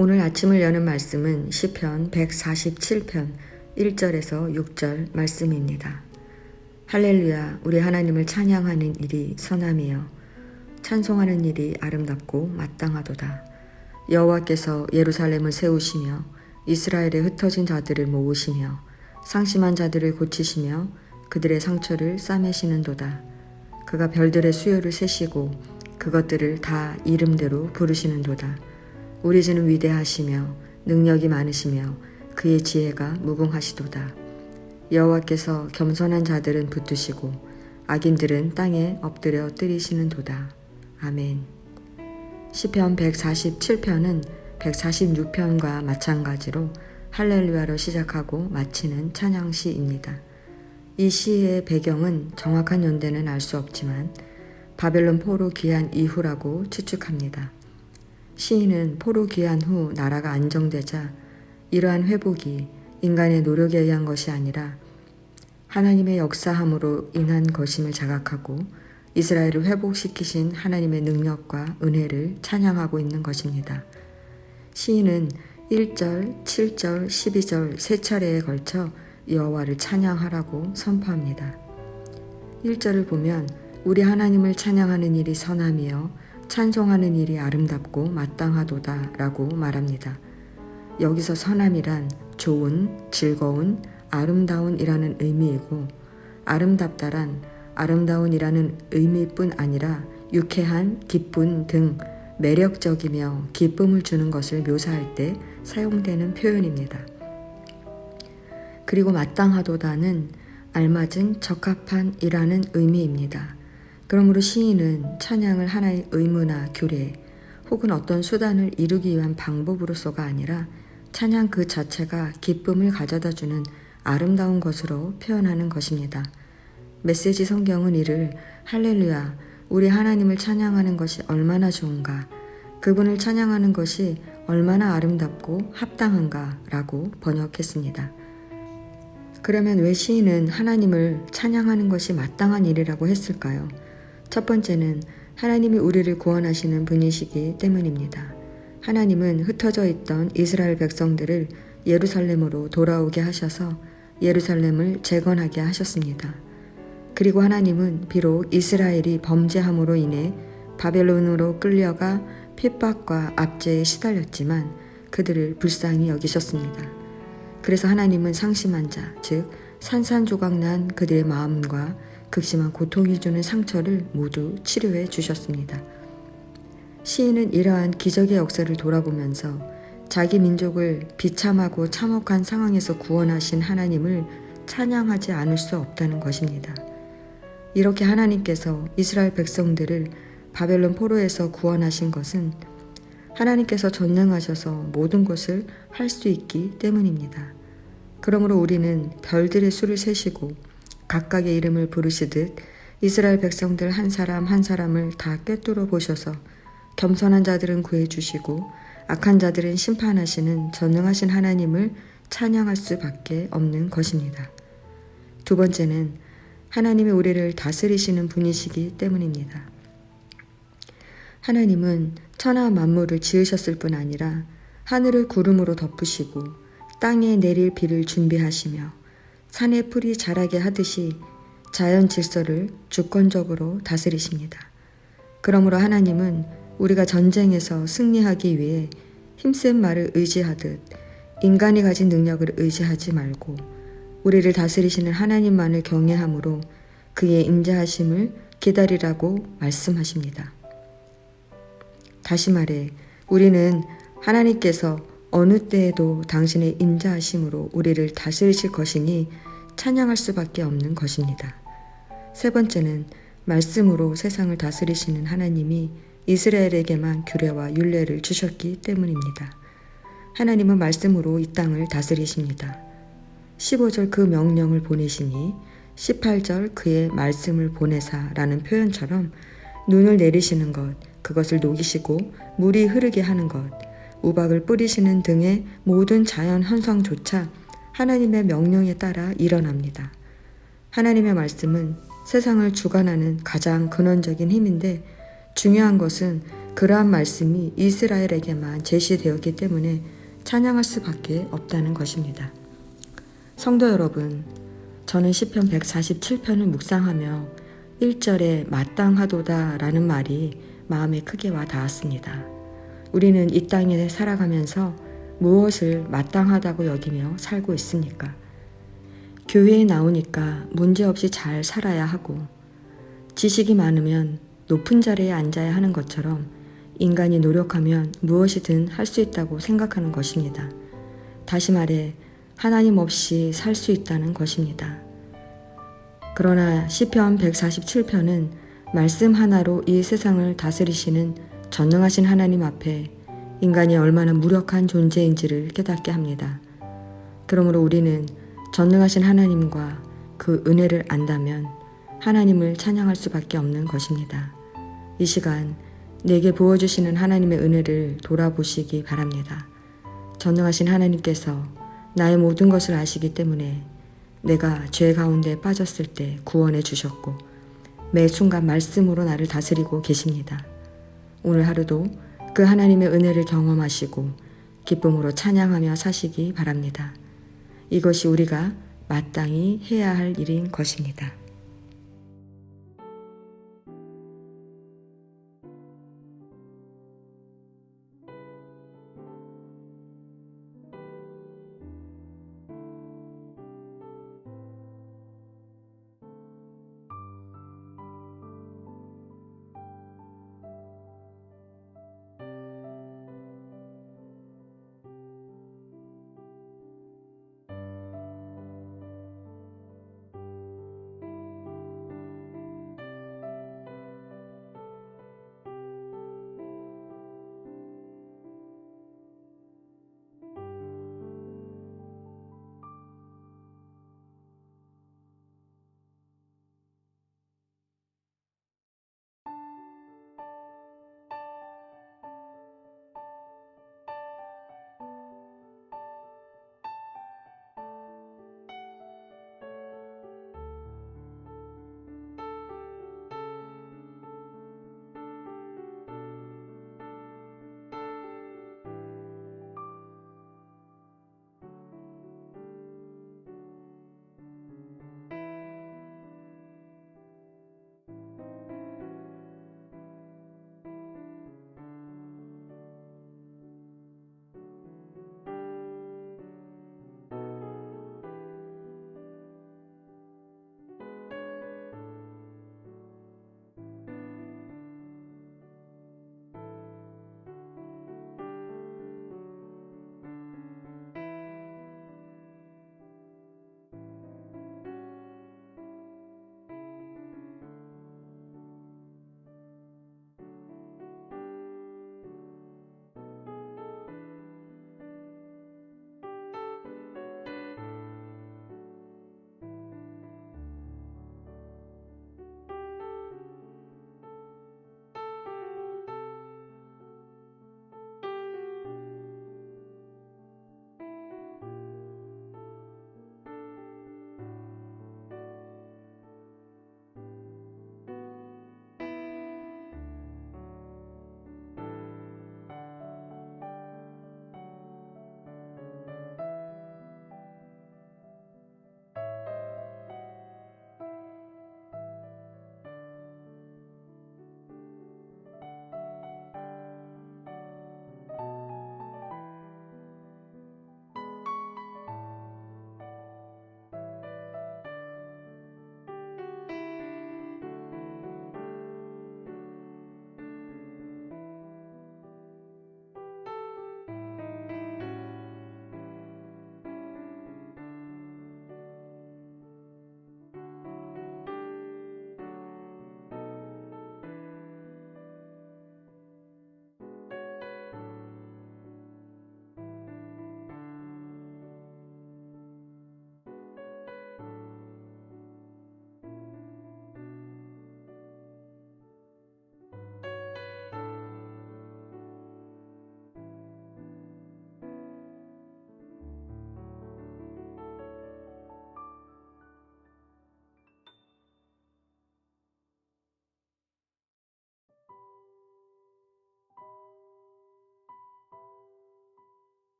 오늘 아침을 여는 말씀은 시편 147편 1절에서 6절 말씀입니다. 할렐루야, 우리 하나님을 찬양하는 일이 선함이여 찬송하는 일이 아름답고 마땅하도다. 여호와께서 예루살렘을 세우시며 이스라엘의 흩어진 자들을 모으시며 상심한 자들을 고치시며 그들의 상처를 싸매시는도다. 그가 별들의 수요를 세시고 그것들을 다 이름대로 부르시는도다. 우리 주는 위대하시며 능력이 많으시며 그의 지혜가 무궁하시도다. 여호와께서 겸손한 자들은 붙드시고 악인들은 땅에 엎드려 뜨리시는도다. 아멘. 시편 147편은 146편과 마찬가지로 할렐루야로 시작하고 마치는 찬양시입니다. 이 시의 배경은 정확한 연대는 알 수 없지만 바벨론 포로 귀환 이후라고 추측합니다. 시인은 포로 귀환 후 나라가 안정되자 이러한 회복이 인간의 노력에 의한 것이 아니라 하나님의 역사함으로 인한 것임을 자각하고 이스라엘을 회복시키신 하나님의 능력과 은혜를 찬양하고 있는 것입니다. 시인은 1절, 7절, 12절 세 차례에 걸쳐 여호와를 찬양하라고 선포합니다. 1절을 보면 우리 하나님을 찬양하는 일이 선함이여 찬송하는 일이 아름답고 마땅하도다 라고 말합니다. 여기서 선함이란 좋은, 즐거운, 아름다운 이라는 의미이고 아름답다란 아름다운 이라는 의미뿐 아니라 유쾌한, 기쁜 등 매력적이며 기쁨을 주는 것을 묘사할 때 사용되는 표현입니다. 그리고 마땅하도다는 알맞은, 적합한 이라는 의미입니다. 그러므로 시인은 찬양을 하나의 의무나 규례 혹은 어떤 수단을 이루기 위한 방법으로서가 아니라 찬양 그 자체가 기쁨을 가져다주는 아름다운 것으로 표현하는 것입니다. 메시지 성경은 이를 할렐루야, 우리 하나님을 찬양하는 것이 얼마나 좋은가, 그분을 찬양하는 것이 얼마나 아름답고 합당한가 라고 번역했습니다. 그러면 왜 시인은 하나님을 찬양하는 것이 마땅한 일이라고 했을까요? 첫 번째는 하나님이 우리를 구원하시는 분이시기 때문입니다. 하나님은 흩어져 있던 이스라엘 백성들을 예루살렘으로 돌아오게 하셔서 예루살렘을 재건하게 하셨습니다. 그리고 하나님은 비록 이스라엘이 범죄함으로 인해 바벨론으로 끌려가 핍박과 압제에 시달렸지만 그들을 불쌍히 여기셨습니다. 그래서 하나님은 상심한 자, 즉 산산조각난 그들의 마음과 극심한 고통이 주는 상처를 모두 치료해 주셨습니다. 시인은 이러한 기적의 역사를 돌아보면서 자기 민족을 비참하고 참혹한 상황에서 구원하신 하나님을 찬양하지 않을 수 없다는 것입니다. 이렇게 하나님께서 이스라엘 백성들을 바벨론 포로에서 구원하신 것은 하나님께서 전능하셔서 모든 것을 할 수 있기 때문입니다. 그러므로 우리는 별들의 수를 세시고 각각의 이름을 부르시듯 이스라엘 백성들 한 사람 한 사람을 다 꿰뚫어 보셔서 겸손한 자들은 구해주시고 악한 자들은 심판하시는 전능하신 하나님을 찬양할 수밖에 없는 것입니다. 두 번째는 하나님이 우리를 다스리시는 분이시기 때문입니다. 하나님은 천하 만물을 지으셨을 뿐 아니라 하늘을 구름으로 덮으시고 땅에 내릴 비를 준비하시며 산의 풀이 자라게 하듯이 자연 질서를 주권적으로 다스리십니다. 그러므로 하나님은 우리가 전쟁에서 승리하기 위해 힘센 말을 의지하듯 인간이 가진 능력을 의지하지 말고 우리를 다스리시는 하나님만을 경외함으로 그의 인자하심을 기다리라고 말씀하십니다. 다시 말해 우리는 하나님께서 어느 때에도 당신의 인자하심으로 우리를 다스리실 것이니 찬양할 수밖에 없는 것입니다. 세 번째는 말씀으로 세상을 다스리시는 하나님이 이스라엘에게만 규례와 율례를 주셨기 때문입니다. 하나님은 말씀으로 이 땅을 다스리십니다. 15절 그 명령을 보내시니 18절 그의 말씀을 보내사라는 표현처럼 눈을 내리시는 것, 그것을 녹이시고 물이 흐르게 하는 것, 우박을 뿌리시는 등의 모든 자연 현상조차 하나님의 명령에 따라 일어납니다. 하나님의 말씀은 세상을 주관하는 가장 근원적인 힘인데 중요한 것은 그러한 말씀이 이스라엘에게만 제시되었기 때문에 찬양할 수밖에 없다는 것입니다. 성도 여러분, 저는 시편 147편을 묵상하며 1절에 마땅하도다 라는 말이 마음에 크게 와 닿았습니다. 우리는 이 땅에 살아가면서 무엇을 마땅하다고 여기며 살고 있습니까? 교회에 나오니까 문제없이 잘 살아야 하고 지식이 많으면 높은 자리에 앉아야 하는 것처럼 인간이 노력하면 무엇이든 할 수 있다고 생각하는 것입니다. 다시 말해 하나님 없이 살 수 있다는 것입니다. 그러나 시편 147편은 말씀 하나로 이 세상을 다스리시는 전능하신 하나님 앞에 인간이 얼마나 무력한 존재인지를 깨닫게 합니다. 그러므로 우리는 전능하신 하나님과 그 은혜를 안다면 하나님을 찬양할 수밖에 없는 것입니다. 이 시간 내게 부어주시는 하나님의 은혜를 돌아보시기 바랍니다. 전능하신 하나님께서 나의 모든 것을 아시기 때문에 내가 죄 가운데 빠졌을 때 구원해 주셨고 매 순간 말씀으로 나를 다스리고 계십니다. 오늘 하루도 그 하나님의 은혜를 경험하시고 기쁨으로 찬양하며 사시기 바랍니다. 이것이 우리가 마땅히 해야 할 일인 것입니다.